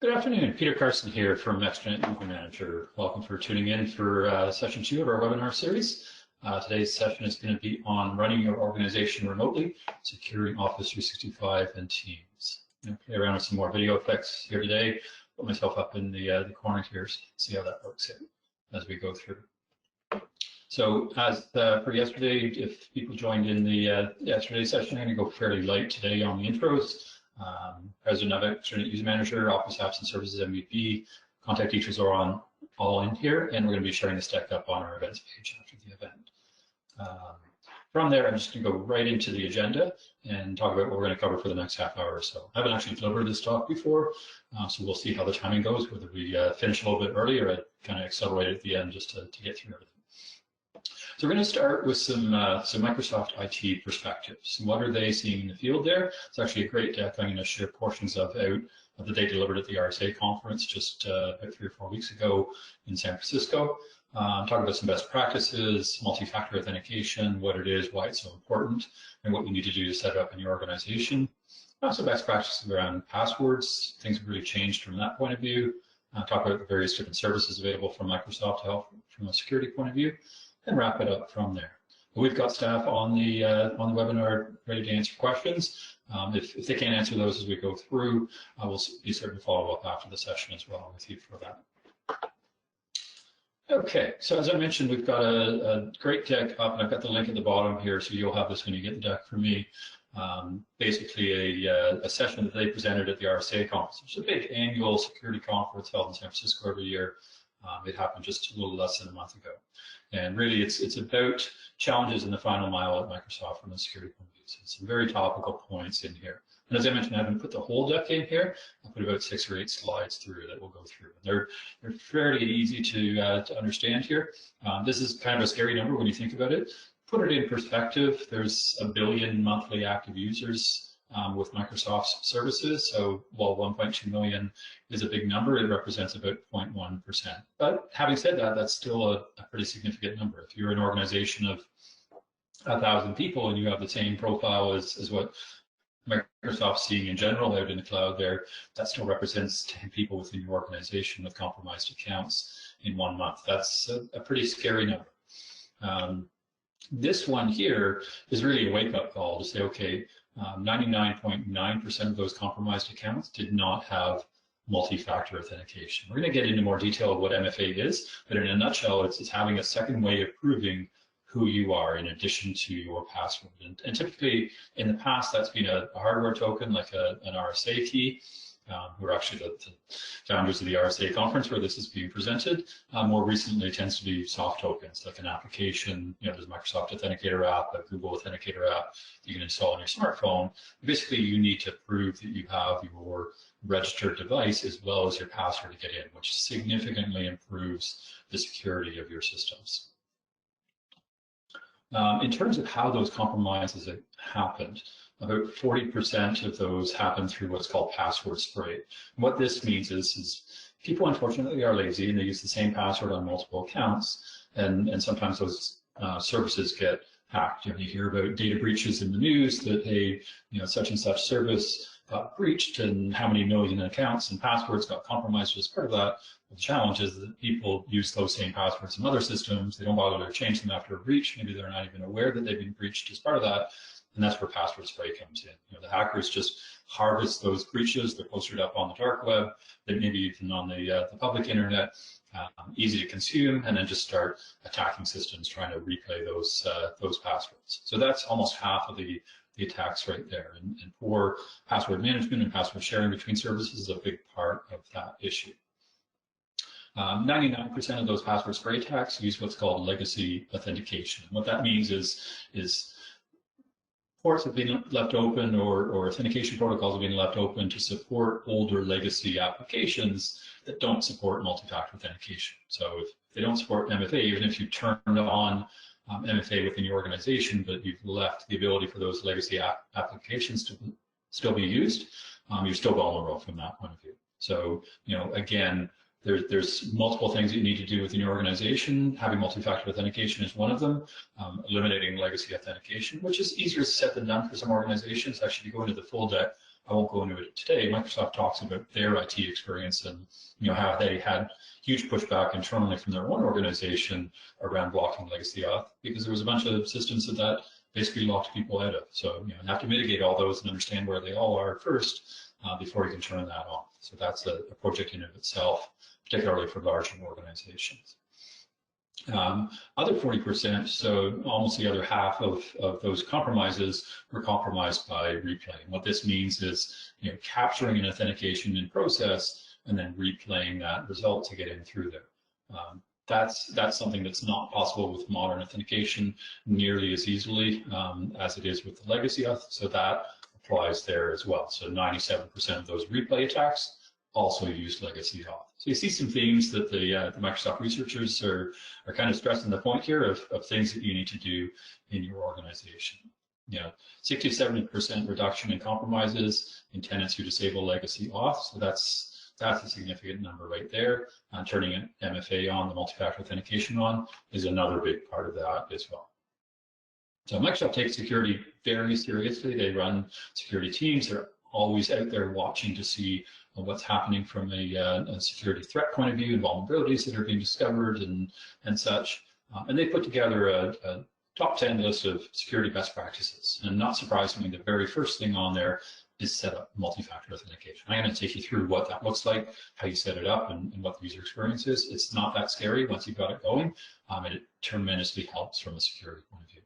Good afternoon. Peter Carson here from Extranet User Manager. Welcome for tuning in for session 2 of our webinar series. Today's session is going to be on running your organization remotely, securing Office 365 and Teams. I'm going to play around with some more video effects here today. Put myself up in the corner here, see how that works as we go through. So as for yesterday, if people joined in the yesterday's session, I'm going to go fairly light today on the intros. President of Extranet User Manager, Office Apps and Services MVP, contact details are all in here, and we're going to be sharing this deck up on our events page after the event. From there, I'm just going to go right into the agenda and talk about what we're going to cover for the next half hour or so. I haven't actually delivered this talk before, so we'll see how the timing goes, whether we finish a little bit early or I kind of accelerate at the end just to get through everything. So we're going to start with some Microsoft IT perspectives. What are they seeing in the field there? It's actually a great deck I'm going to share portions of out of the day delivered at the RSA conference just about 3 or 4 weeks ago in San Francisco. Talk about some best practices, multi-factor authentication, what it is, why it's so important, and what you need to do to set it up in your organization. Also best practices around passwords. Things have really changed from that point of view. Talk about the various different services available from Microsoft to help from a security point of view, and wrap it up from there. We've got staff on the webinar ready to answer questions. If they can't answer those as we go through, I will be certain to follow up after the session as well with you for that. Okay, so as I mentioned, we've got a great deck up, and I've got the link at the bottom here, so you'll have this when you get the deck from me. Basically a session that they presented at the RSA conference, which is a big annual security conference held in San Francisco every year. It happened just a little less than a month ago. And really, it's about challenges in the final mile at Microsoft from a security point of view. So some very topical points in here. And as I mentioned, I haven't put the whole deck in here. I put about 6 or 8 slides through that we'll go through. And they're fairly easy to understand here. This is kind of a scary number when you think about it. Put it in perspective, there's 1 billion monthly active users with Microsoft's services. So while 1.2 million is a big number, it represents about 0.1%. But having said that, that's still a pretty significant number. If you're an organization of 1,000 people and you have the same profile as what Microsoft's seeing in general out in the cloud there, that still represents 10 people within your organization with compromised accounts in 1 month. That's a pretty scary number. This one here is really a wake-up call to say, okay, 99.9% of those compromised accounts did not have multi-factor authentication. We're going to get into more detail of what MFA is, but in a nutshell, it's having a second way of proving who you are in addition to your password. And typically, in the past, that's been a hardware token like an RSA key. Who are actually the founders of the RSA conference where this is being presented. More recently, it tends to be soft tokens, like an application. There's a Microsoft Authenticator app, a Google Authenticator app you can install on your smartphone. Basically, you need to prove that you have your registered device as well as your password to get in, which significantly improves the security of your systems. In terms of how those compromises have happened, about 40% of those happen through what's called password spray. And what this means is people unfortunately are lazy and they use the same password on multiple accounts, and sometimes those services get hacked. You hear about data breaches in the news that, hey, such and such service got breached and how many million accounts and passwords got compromised as part of that. The challenge is that people use those same passwords in other systems. They don't bother to change them after a breach. Maybe they're not even aware that they've been breached as part of that. And that's where password spray comes in. The hackers just harvest those breaches. They're posted up on the dark web, then maybe even on the public internet, easy to consume, and then just start attacking systems trying to replay those passwords. So that's almost half of the attacks right there. And poor password management and password sharing between services is a big part of that issue. 99% of those password spray attacks use what's called legacy authentication. And what that means is ports have been left open or authentication protocols have been left open to support older legacy applications that don't support multi-factor authentication. So if they don't support MFA, even if you turned on MFA within your organization, but you've left the ability for those legacy applications to still be used, you're still vulnerable from that point of view. So, again, there's multiple things that you need to do within your organization. Having multi-factor authentication is one of them. Eliminating legacy authentication, which is easier said than done for some organizations. Actually, if you go into the full deck, I won't go into it today. Microsoft talks about their IT experience and how they had huge pushback internally from their own organization around blocking legacy auth, because there was a bunch of systems that basically locked people out of. So you have to mitigate all those and understand where they all are first before you can turn that on. So that's a project in and of itself, particularly for larger organizations. Other 40%, so almost the other half of those compromises were compromised by replaying. What this means is capturing an authentication in process and then replaying that result to get in through there. That's something that's not possible with modern authentication nearly as easily as it is with the legacy auth, so that applies there as well. So 97% of those replay attacks also use legacy auth. So you see some themes that the Microsoft researchers are kind of stressing the point here of things that you need to do in your organization. 60 to 70% reduction in compromises in tenants who disable legacy auth. So that's a significant number right there. Turning an MFA on, the multi-factor authentication on, is another big part of that as well. So Microsoft takes security very seriously. They run security teams. They're always out there watching to see what's happening from a security threat point of view and vulnerabilities that are being discovered and such. And they put together a top 10 list of security best practices. And not surprisingly, the very first thing on there is set up multi-factor authentication. I'm going to take you through what that looks like, how you set it up, and what the user experience is. It's not that scary once you've got it going, and it tremendously helps from a security point of view.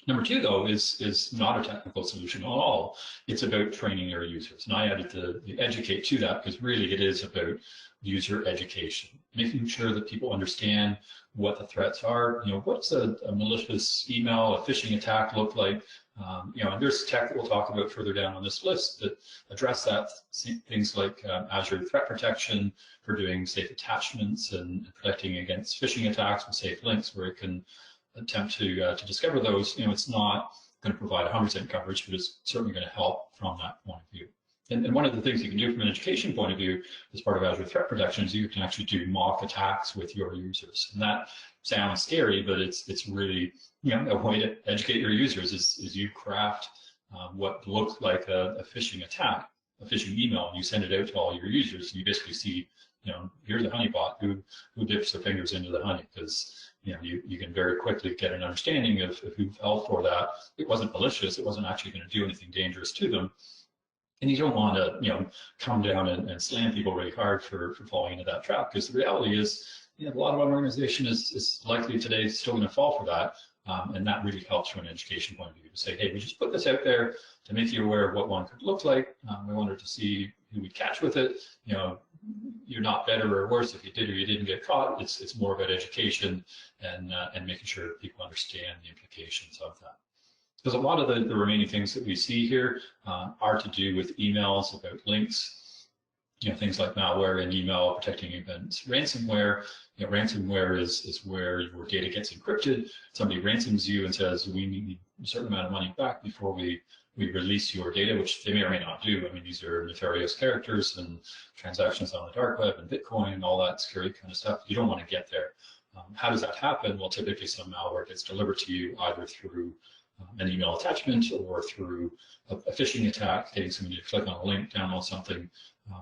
Number two, though, is not a technical solution at all. It's about training your users. And I added the educate to that because really it is about user education, making sure that people understand what the threats are. What's a malicious email, a phishing attack look like? And there's tech that we'll talk about further down on this list that address that. Things like Azure Threat Protection for doing safe attachments and protecting against phishing attacks with safe links where it can attempt to discover those. It's not going to provide 100% coverage, but it's certainly going to help from that point of view. And one of the things you can do from an education point of view as part of Azure Threat Protection is you can actually do mock attacks with your users. And that sounds scary, but it's really a way to educate your users is you craft what looks like a phishing attack, a phishing email, and you send it out to all your users. And you basically see, here's a honeypot who dips their fingers into the honey, because you can very quickly get an understanding of who fell for that. It wasn't malicious. It wasn't actually going to do anything dangerous to them. And you don't want to, come down and slam people really hard for falling into that trap, because the reality is, a lot of our organization is likely today still going to fall for that. And that really helps from an education point of view to say, hey, we just put this out there to make you aware of what one could look like. We wanted to see who we catch with it. You're not better or worse if you did or you didn't get caught. It's more about education and making sure people understand the implications of that. Because a lot of the remaining things that we see here are to do with emails, about links, things like malware in email, protecting against ransomware. Ransomware is where your data gets encrypted. Somebody ransoms you and says, we need a certain amount of money back before we release your data, which they may or may not do. I mean, these are nefarious characters and transactions on the dark web and Bitcoin and all that scary kind of stuff. You don't want to get there. How does that happen? Well, typically some malware gets delivered to you either through an email attachment or through a phishing attack, getting somebody to click on a link, download something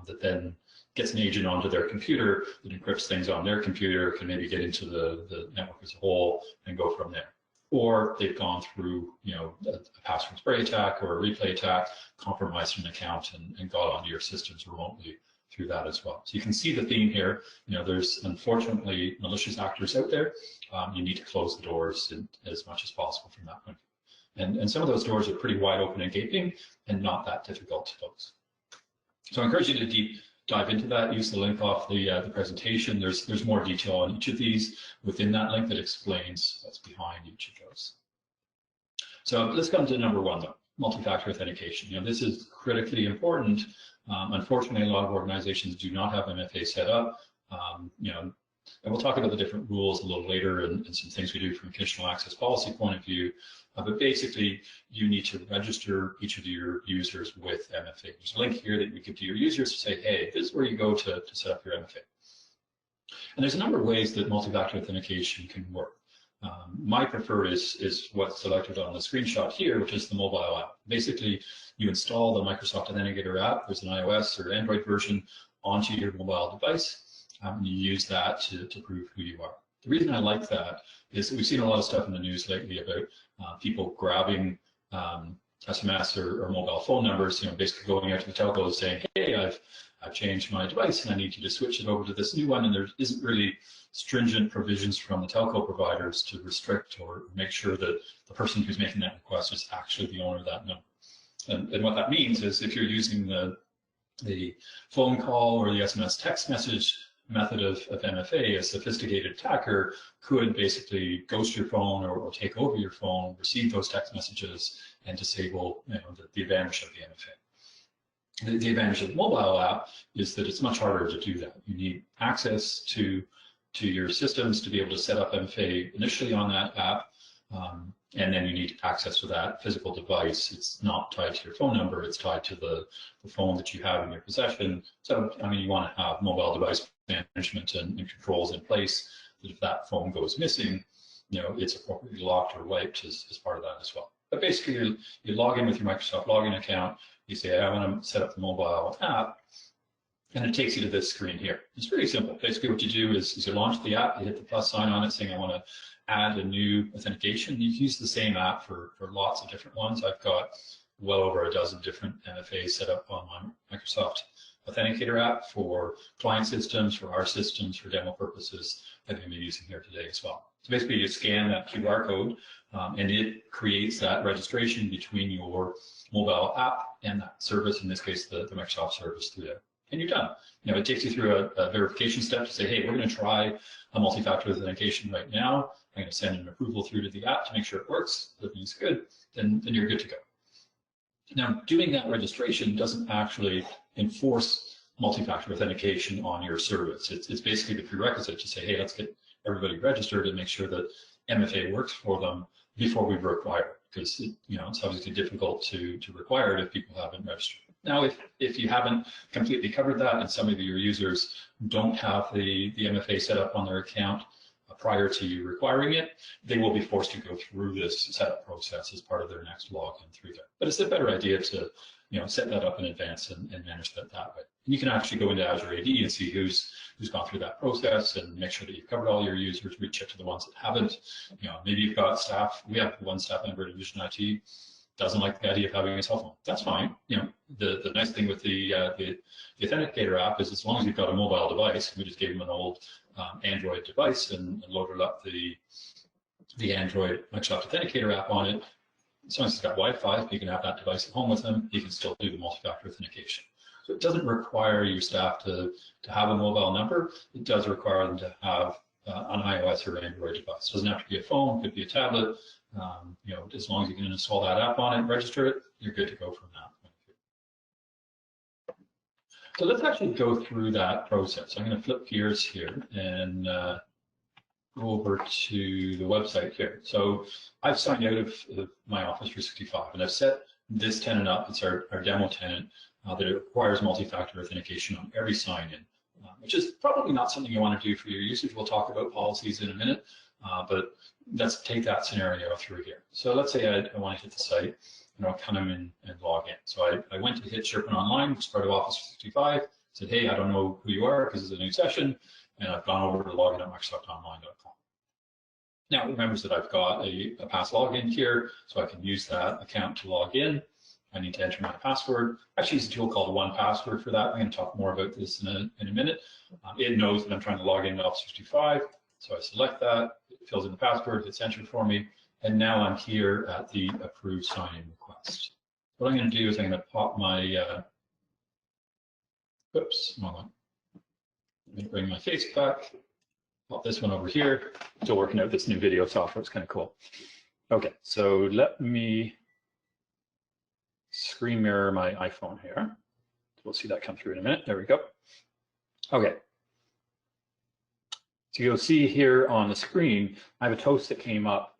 that then gets an agent onto their computer that encrypts things on their computer, can maybe get into the network as a whole and go from there. Or they've gone through, a password spray attack or a replay attack, compromised an account and got onto your systems remotely through that as well. So you can see the theme here. There's unfortunately malicious actors out there. You need to close the doors as much as possible from that point of view. And some of those doors are pretty wide open and gaping and not that difficult to close. So I encourage you to deep dive into that. Use the link off the presentation. There's more detail on each of these within that link that explains what's behind each of those. So let's come to number one, though, multi-factor authentication. This is critically important. Unfortunately, a lot of organizations do not have MFA set up. And we'll talk about the different rules a little later and some things we do from a conditional access policy point of view. But basically, you need to register each of your users with MFA. There's a link here that you give to your users to say, hey, this is where you go to set up your MFA. And there's a number of ways that multi-factor authentication can work. My preferred is what's selected on the screenshot here, which is the mobile app. Basically, you install the Microsoft Authenticator app. There's an iOS or Android version onto your mobile device, and you use that to prove who you are. The reason I like that is that we've seen a lot of stuff in the news lately about people grabbing SMS or mobile phone numbers, basically going out to the telco saying, hey, I've changed my device and I need you to switch it over to this new one, and there isn't really stringent provisions from the telco providers to restrict or make sure that the person who's making that request is actually the owner of that number. And what that means is if you're using the phone call or the SMS text message method of MFA, a sophisticated attacker could basically ghost your phone or take over your phone, receive those text messages, and disable the advantage of the MFA. The advantage of the mobile app is that it's much harder to do that. You need access to your systems to be able to set up MFA initially on that app, and then you need access to that physical device. It's not tied to your phone number, it's tied to the phone that you have in your possession. So, you want to have mobile device management and controls in place that if that phone goes missing, it's appropriately locked or wiped as part of that as well. But basically, you log in with your Microsoft login account, you say, I want to set up the mobile app, and it takes you to this screen here. It's really simple. Basically, what you do is you launch the app, you hit the plus sign on it saying, I want to add a new authentication. You can use the same app for lots of different ones. I've got well over a dozen different MFAs set up on my Microsoft Authenticator app for client systems, for our systems, for demo purposes that I'm going to be using here today as well. So basically, you scan that QR code, and it creates that registration between your mobile app and that service, in this case, the Microsoft service through there. And you're done. It takes you through a verification step to say, hey, we're going to try a multi-factor authentication right now. I'm going to send an approval through to the app to make sure it works. If everything's good, then you're good to go. Now, doing that registration doesn't actually enforce multi-factor authentication on your service. It's basically the prerequisite to say, hey, let's get everybody registered and make sure that MFA works for them before we require it, because it's obviously difficult to require it if people haven't registered. Now, if you haven't completely covered that and some of your users don't have the MFA set up on their account prior to you requiring it, they will be forced to go through this setup process as part of their next login through there. But it's a better idea to set that up in advance and manage that way. And you can actually go into Azure AD and see who's gone through that process and make sure that you've covered all your users, reach out to the ones that haven't. Maybe you've got staff. We have one staff member at Envision IT doesn't like the idea of having a cell phone. That's fine. The nice thing with the Authenticator app is as long as you've got a mobile device, we just gave them an old Android device and loaded up the Android Microsoft Authenticator app on it. As long as it's got Wi-Fi, you can have that device at home with them. You can still do the multi-factor authentication. So it doesn't require your staff to have a mobile number. It does require them to have an iOS or Android device. It doesn't have to be a phone. It could be a tablet. As long as you can install that app on it, register it, you're good to go from that point of view. So let's actually go through that process. I'm going to flip gears here and go over to the website here. So I've signed out of my Office 365, and I've set this tenant up. It's our demo tenant that it requires multi-factor authentication on every sign-in, which is probably not something you want to do for your users. We'll talk about policies in a minute, but let's take that scenario through here. So let's say I want to hit the site, and I'll come in and log in. So I went to hit SharePoint Online, which is part of Office 365, said, hey, I don't know who you are because it's a new session, and I've gone over to login at microsoftonline.com. Now it remembers that I've got a past login here, so I can use that account to log in. I need to enter my password. I actually use a tool called 1Password for that. I'm going to talk more about this in a minute. It knows that I'm trying to log in to Office 365, so I select that, it fills in the password, hits enter for me, and now I'm here at the approved sign-in request. What I'm going to do is I'm going to pop my, oops, hold on. Let me bring my face back, pop this one over here. Still working out this new video software, it's kind of cool. Okay, so let me screen mirror my iPhone here. We'll see that come through in a minute. There we go. Okay. So you'll see here on the screen, I have a toast that came up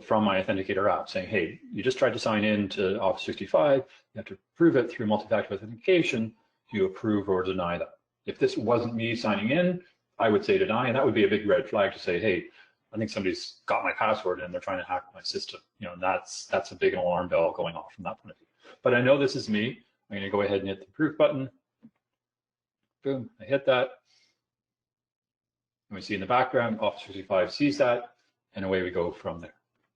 from my Authenticator app saying, hey, you just tried to sign in to Office 365. You have to prove it through multi-factor authentication. Do you approve or deny that? If this wasn't me signing in, I would say deny, and that would be a big red flag to say, hey, I think somebody's got my password and they're trying to hack my system. And that's a big alarm bell going off from that point of view. But I know this is me. I'm going to go ahead and hit the proof button. Boom, I hit that. And we see in the background, Office 365 sees that, and away we go from there.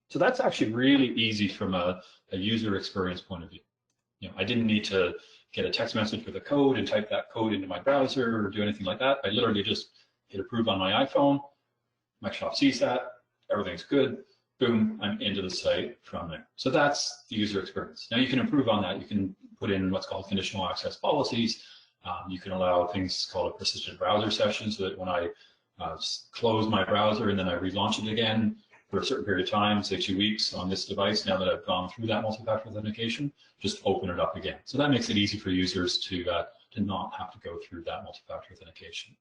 So that's actually really easy from a user experience point of view. I didn't need to get a text message with a code and type that code into my browser or do anything like that. I literally just hit approve on my iPhone. Microsoft sees that, everything's good. Boom, I'm into the site from there. So that's the user experience. Now you can improve on that. You can put in what's called conditional access policies. You can allow things called a persistent browser session, so that when I close my browser and then I relaunch it again for a certain period of time, say 2 weeks on this device, now that I've gone through that multi-factor authentication, just open it up again. So that makes it easy for users to not have to go through that multi-factor authentication.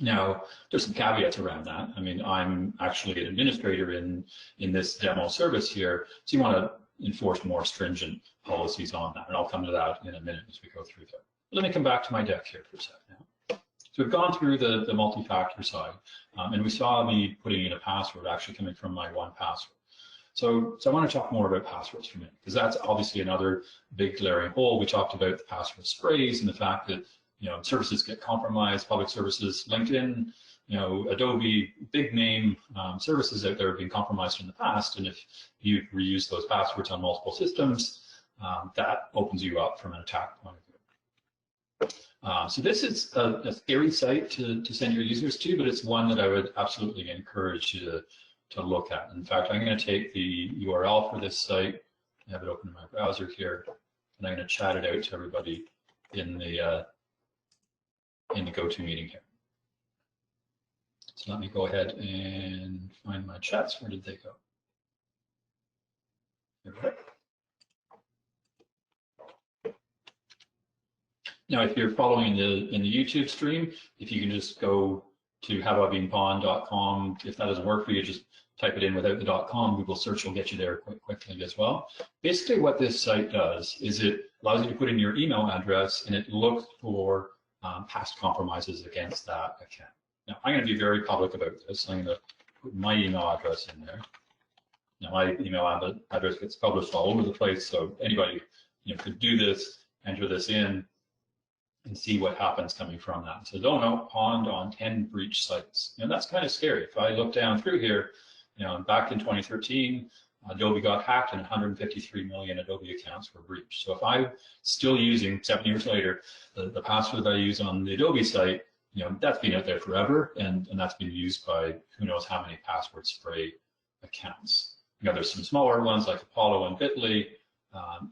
Now, there's some caveats around that. I mean, I'm actually an administrator in this demo service here, so you want to enforce more stringent policies on that, and I'll come to that in a minute as we go through that. Let me come back to my deck here for a second now. So we've gone through the multi-factor side, and we saw me putting in a password actually coming from my 1Password. So I want to talk more about passwords for a minute, because that's obviously another big glaring hole. We talked about the password sprays and the fact that services get compromised, public services, LinkedIn, Adobe, big name services out there have been compromised in the past, and if you reuse those passwords on multiple systems, that opens you up from an attack point of view. So this is a scary site to send your users to, but it's one that I would absolutely encourage you to look at. In fact, I'm going to take the URL for this site, I have it open in my browser here, and I'm going to chat it out to everybody in the GoToMeeting here. So let me go ahead and find my chats. Where did they go? There we go. Now, if you're following in the YouTube stream, if you can just go to haveibeenpawned.com. If that doesn't work for you, just type it in without the .com. Google search will get you there quite quickly as well. Basically, what this site does is it allows you to put in your email address, and it looks for past compromises against that account. Now, I'm going to be very public about this. I'm going to put my email address in there. Now, my email address gets published all over the place, so anybody could do this, enter this in, and see what happens coming from that. So, oh no, pawned on 10 breach sites. And that's kind of scary. If I look down through here, back in 2013, Adobe got hacked and 153 million Adobe accounts were breached. So if I'm still using, 7 years later, the password that I use on the Adobe site, that's been out there forever, and that's been used by who knows how many password spray accounts. There's some smaller ones like Apollo and Bitly,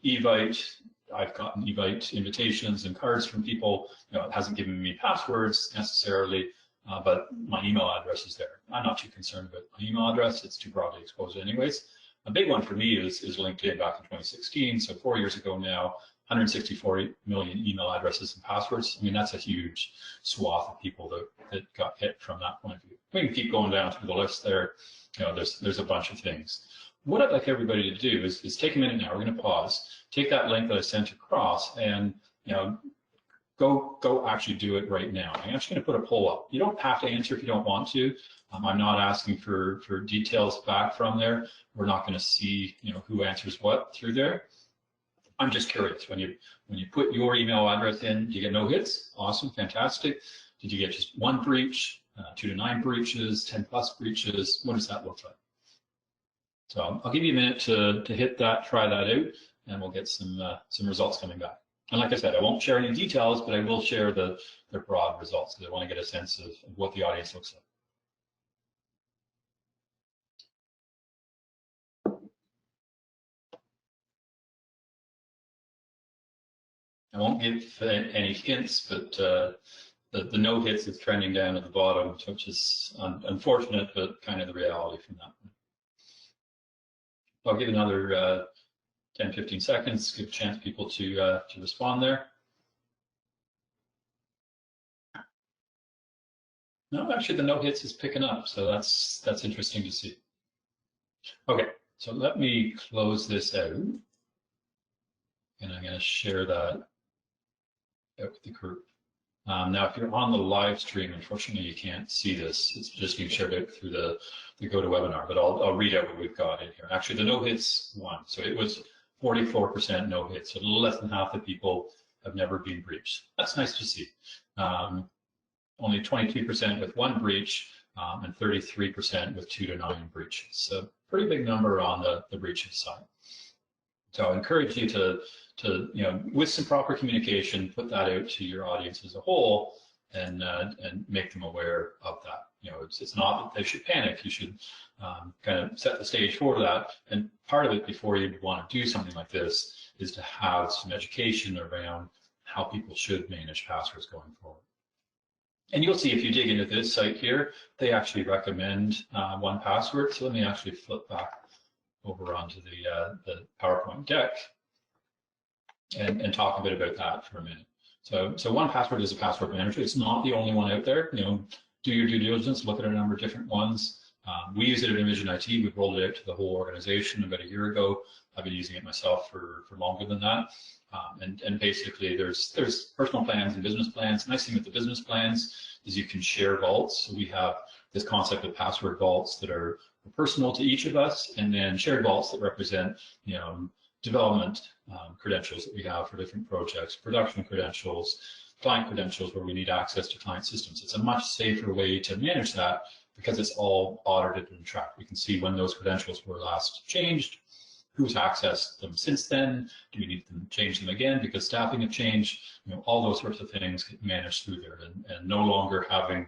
Evite. I've gotten Evite invitations and cards from people. It hasn't given me passwords necessarily, but my email address is there. I'm not too concerned about my email address. It's too broadly exposed anyways. A big one for me is LinkedIn back in 2016. So 4 years ago now, 164 million email addresses and passwords. I mean, that's a huge swath of people that got hit from that point of view. We can keep going down through the list there. There's a bunch of things. What I'd like everybody to do is take a minute now. We're going to pause, take that link that I sent across, and go actually do it right now. I'm actually going to put a poll up. You don't have to answer if you don't want to. I'm not asking for details back from there. We're not going to see who answers what through there. I'm just curious. When you put your email address in, do you get no hits? Awesome, fantastic. Did you get just 1 breach, 2 to 9 breaches, 10+ breaches? What does that look like? So I'll give you a minute to hit that, try that out, and we'll get some results coming back. And like I said, I won't share any details, but I will share the broad results because I want to get a sense of what the audience looks like. I won't give any hints, but the no hits is trending down at the bottom, which is unfortunate, but kind of the reality from that one. I'll give another 10, 15 seconds, give a chance people to respond there. No, actually the no hits is picking up, so that's interesting to see. Okay, so let me close this out, and I'm going to share that out with the group. Now, if you're on the live stream, unfortunately, you can't see this. It's just being shared out through the GoToWebinar, but I'll read out what we've got in here. Actually, the no hits won. So it was 44% no hits. So a little less than half the people have never been breached. That's nice to see. Only 22% with one breach, and 33% with 2 to 9 breaches. So pretty big number on the breaches side. So I encourage you to with some proper communication, put that out to your audience as a whole, and make them aware of that. It's not that they should panic. You should kind of set the stage for that. And part of it, before you want to do something like this, is to have some education around how people should manage passwords going forward. And you'll see if you dig into this site here, they actually recommend 1Password. So let me actually flip back over onto the PowerPoint deck and talk a bit about that for a minute. So 1Password is a password manager. It's not the only one out there. Do your due diligence, look at a number of different ones. We use it at Envision IT. We've rolled it out to the whole organization about a year ago. I've been using it myself for longer than that. And basically, there's personal plans and business plans. The nice thing with the business plans is you can share vaults. So we have this concept of password vaults that are personal to each of us, and then shared vaults that represent, development credentials that we have for different projects, production credentials, client credentials where we need access to client systems. It's a much safer way to manage that because it's all audited and tracked. We can see when those credentials were last changed, who's accessed them since then, do we need to change them again because staffing have changed, all those sorts of things get managed through there, and no longer having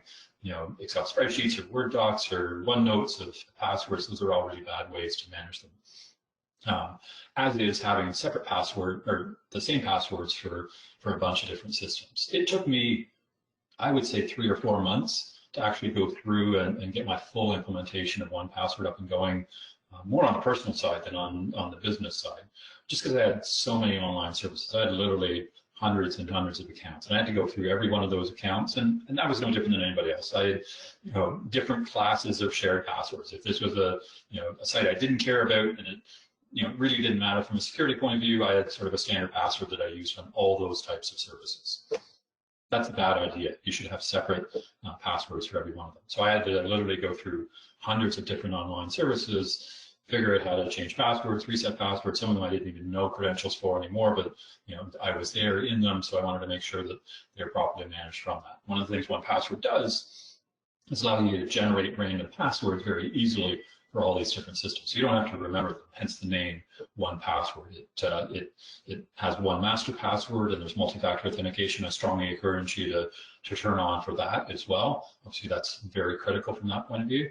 Excel spreadsheets or Word docs or OneNotes of passwords. Those are all really bad ways to manage them. As is having a separate password or the same passwords for a bunch of different systems. It took me, I would say, 3 or 4 months to actually go through and get my full implementation of 1Password up and going, more on the personal side than on the business side, just because I had so many online services. I had literally hundreds and hundreds of accounts, and I had to go through every one of those accounts, and that was no different than anybody else. I had different classes of shared passwords. If this was a site I didn't care about and it really didn't matter from a security point of view, I had sort of a standard password that I used on all those types of services. That's a bad idea. You should have separate passwords for every one of them. So I had to literally go through hundreds of different online services, figure out how to change passwords, reset passwords. Some of them I didn't even know credentials for anymore, but I was there in them, so I wanted to make sure that they're properly managed from that. One of the things 1Password does is allow you to generate random passwords very easily for all these different systems. So you don't have to remember them, hence the name 1Password. It has one master password, and there's multi-factor authentication. I strongly encourage you to turn on for that as well. Obviously, that's very critical from that point of view.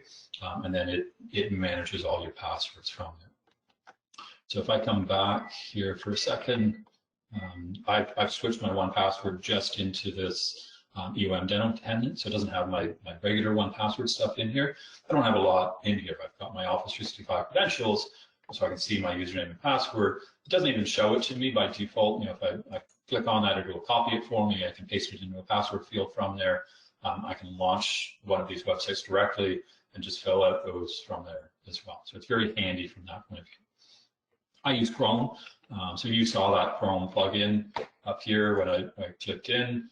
And then it manages all your passwords from there. So if I come back here for a second, I've switched my 1Password just into this EOM demo tenant, so it doesn't have my regular 1Password stuff in here. I don't have a lot in here. I've got my Office 365 credentials, so I can see my username and password. It doesn't even show it to me by default. If I click on that, it will copy it for me. I can paste it into a password field from there. I can launch one of these websites directly and just fill out those from there as well. So it's very handy from that point of view. I use Chrome, so you saw that Chrome plugin up here when I clicked in.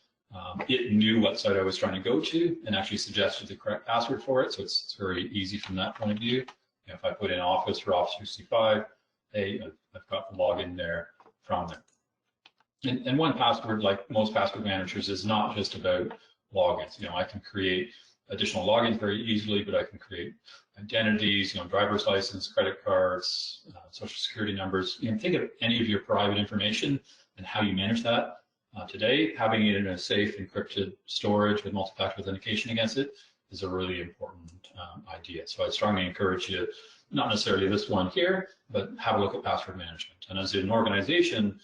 It knew what site I was trying to go to and actually suggested the correct password for it, so it's very easy from that point of view. If I put in Office for Office 365, I've got the login there from there. And 1Password, like most password managers, is not just about logins. I can create additional logins very easily, but I can create identities, driver's license, credit cards, social security numbers. Think of any of your private information and how you manage that. Today, having it in a safe encrypted storage with multi-factor authentication against it is a really important idea. So I strongly encourage you, not necessarily this one here, but have a look at password management. And as an organization,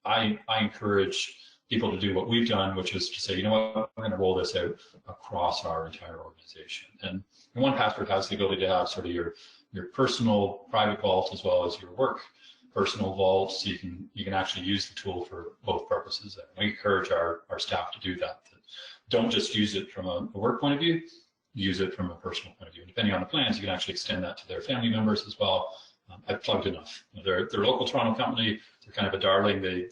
I encourage people to do what we've done, which is to say, what, we're going to roll this out across our entire organization. And 1Password has the ability to have sort of your personal private vault as well as your work personal vault, so you can actually use the tool for both purposes. And we encourage our staff to do that. Don't just use it from a work point of view, use it from a personal point of view. And depending on the plans, you can actually extend that to their family members as well. I've plugged enough. They're a local Toronto company. They're kind of a darling. They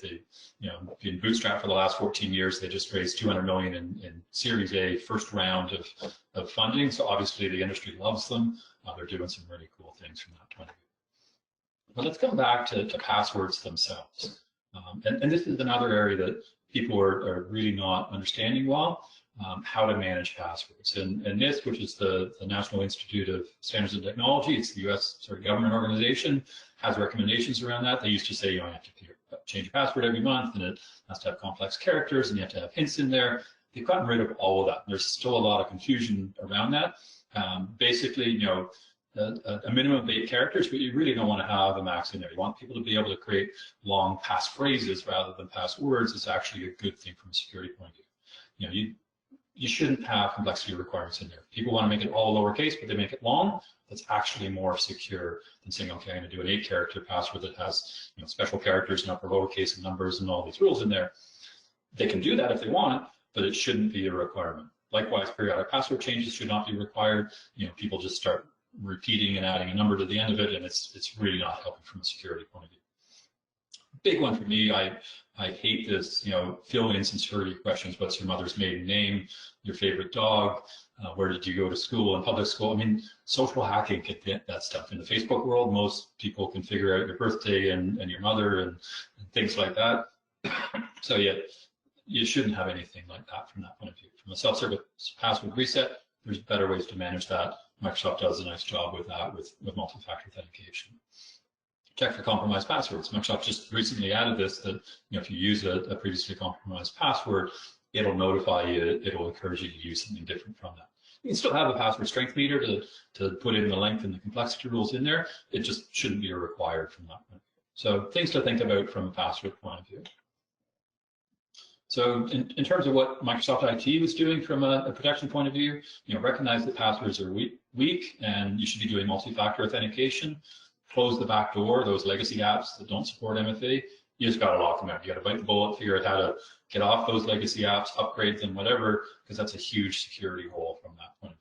been bootstrapped for the last 14 years. They just raised $200 million in Series A first round of funding. So obviously the industry loves them. They're doing some really cool things from that point of view. But let's come back to passwords themselves. And this is another area that people are really not understanding well, how to manage passwords. And NIST, which is the National Institute of Standards and Technology, it's the US government organization, has recommendations around that. They used to say you have to change your password every month, and it has to have complex characters, and you have to have hints in there. They've gotten rid of all of that. There's still a lot of confusion around that. Basically, a minimum of 8 characters, but you really don't want to have a max in there. You want people to be able to create long passphrases rather than passwords. It's actually a good thing from a security point of view. You shouldn't have complexity requirements in there. People want to make it all lowercase, but they make it long. That's actually more secure than saying, okay, I'm going to do an 8-character password that has special characters and upper lowercase and numbers and all these rules in there. They can do that if they want, but it shouldn't be a requirement. Likewise, periodic password changes should not be required. People just start repeating and adding a number to the end of it, and it's really not helping from a security point of view. Big one for me, I hate this, fill in some security questions. What's your mother's maiden name? Your favorite dog? Where did you go to school? In public school? I mean, social hacking can get that stuff. In the Facebook world, most people can figure out your birthday and your mother and things like that. So yeah, you shouldn't have anything like that from that point of view. From a self-service password reset, there's better ways to manage that. Microsoft does a nice job with that with multi-factor authentication. Check for compromised passwords. Microsoft just recently added this, that if you use a previously compromised password, it'll notify you, it'll encourage you to use something different from that. You can still have a password strength meter to put in the length and the complexity rules in there. It just shouldn't be required from that point of view. So things to think about from a password point of view. So in terms of what Microsoft IT was doing from a protection point of view, recognize that passwords are weak and you should be doing multi-factor authentication. Close the back door, those legacy apps that don't support MFA, you just got to lock them out. You got to bite the bullet, figure out how to get off those legacy apps, upgrade them, whatever, because that's a huge security hole from that point of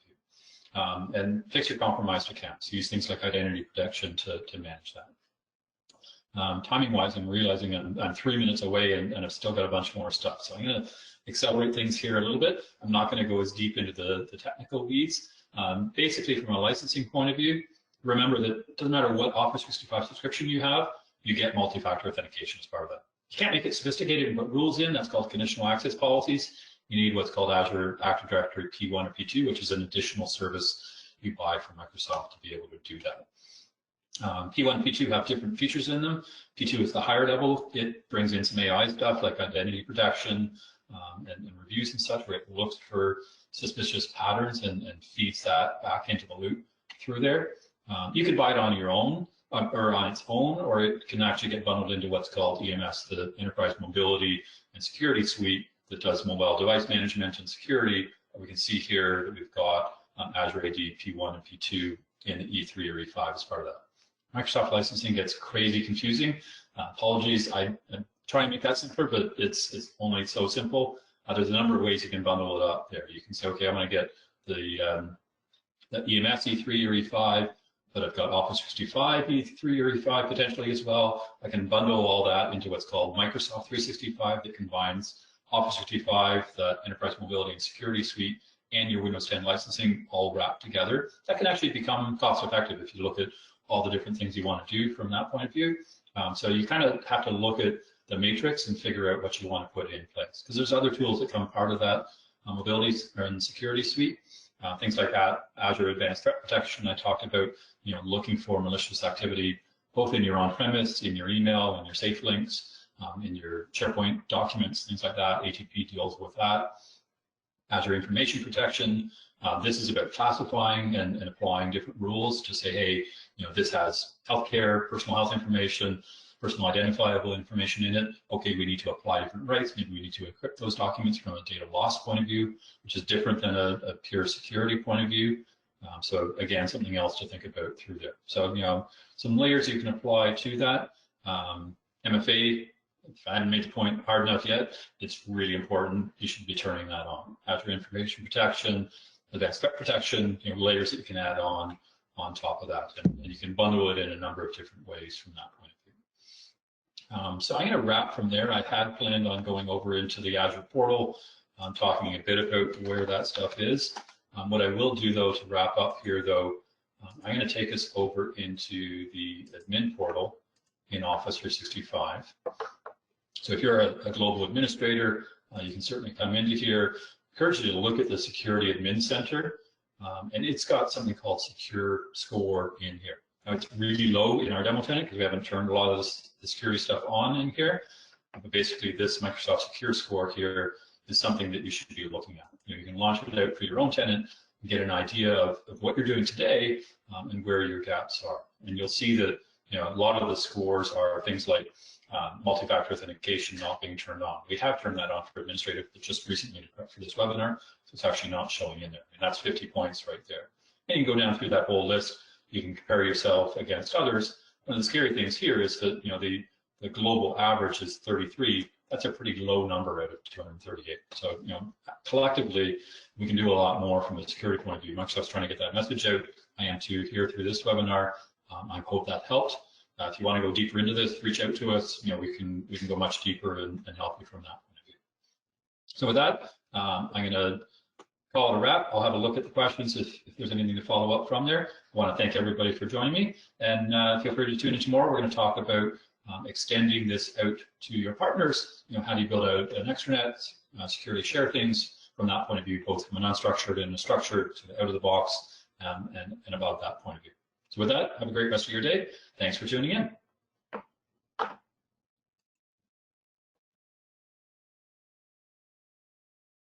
view. And fix your compromised accounts. Use things like identity protection to manage that. Timing-wise, I'm realizing I'm 3 minutes away and I've still got a bunch more stuff. So I'm going to accelerate things here a little bit. I'm not going to go as deep into the technical weeds. Basically, from a licensing point of view, remember that it doesn't matter what Office 365 subscription you have, you get multi-factor authentication as part of that. You can't make it sophisticated and put rules in. That's called conditional access policies. You need what's called Azure Active Directory P1 or P2, which is an additional service you buy from Microsoft to be able to do that. P1 and P2 have different features in them. P2 is the higher level. It brings in some AI stuff like identity protection and reviews and such, where it looks for suspicious patterns and feeds that back into the loop through there. You can buy it on your own or on its own, or it can actually get bundled into what's called EMS, the Enterprise Mobility and Security Suite that does mobile device management and security. We can see here that we've got Azure AD P1 and P2 in E3 or E5 as part of that. Microsoft licensing gets crazy confusing. Apologies, I'm trying to make that simpler, but it's only so simple. There's a number of ways you can bundle it up there. You can say, okay, I'm going to get the EMS E3 or E5, but I've got Office 365 E3 or E5 potentially as well. I can bundle all that into what's called Microsoft 365 that combines Office 365, the Enterprise Mobility and Security Suite, and your Windows 10 licensing all wrapped together. That can actually become cost effective if you look at all the different things you want to do from that point of view. So you kind of have to look at the matrix and figure out what you want to put in place, because there's other tools that come part of that mobility and security suite. Things like that, Azure Advanced Threat Protection I talked about, looking for malicious activity, both in your on-premise, in your email, in your safe links, in your SharePoint documents, things like that. ATP deals with that. Azure Information Protection, this is about classifying and applying different rules to say, hey, this has healthcare, personal health information, personal identifiable information in it. Okay, we need to apply different rights. Maybe we need to encrypt those documents from a data loss point of view, which is different than a pure security point of view. So again, something else to think about through there. So, some layers you can apply to that. MFA, if I haven't made the point hard enough yet, it's really important. You should be turning that on. Azure Information Protection, Advanced Threat Protection, layers that you can add on on top of that. And you can bundle it in a number of different ways from that point of view. So I'm going to wrap from there. I had planned on going over into the Azure portal, talking a bit about where that stuff is. What I will do, though, to wrap up here, though, I'm going to take us over into the admin portal in Office 365. So if you're a global administrator, you can certainly come into here. I encourage you to look at the Security Admin Center, and it's got something called Secure Score in here. Now, it's really low in our demo tenant because we haven't turned a lot of the security stuff on in here. But basically, this Microsoft Secure Score here is something that you should be looking at. You can launch it out for your own tenant and get an idea of what you're doing today and where your gaps are. And you'll see that a lot of the scores are things like multi-factor authentication not being turned on. We have turned that on for administrative, but just recently to prep for this webinar, so it's actually not showing in there. And that's 50 points right there. And you can go down through that whole list. You can compare yourself against others. One of the scary things here is that the global average is 33. That's a pretty low number out of 238. So collectively, we can do a lot more from a security point of view. Microsoft's trying to get that message out. I am too here through this webinar. I hope that helped. If you want to go deeper into this, reach out to us. We can go much deeper and help you from that point of view. So with that, I'm going to call it a wrap. I'll have a look at the questions if there's anything to follow up from there. I want to thank everybody for joining me, and feel free to tune in tomorrow. We're going to talk about extending this out to your partners. How do you build out an extranet, securely share things from that point of view, both from an unstructured and a structured, sort of out of the box, and about that point of view. So with that, have a great rest of your day. Thanks for tuning in.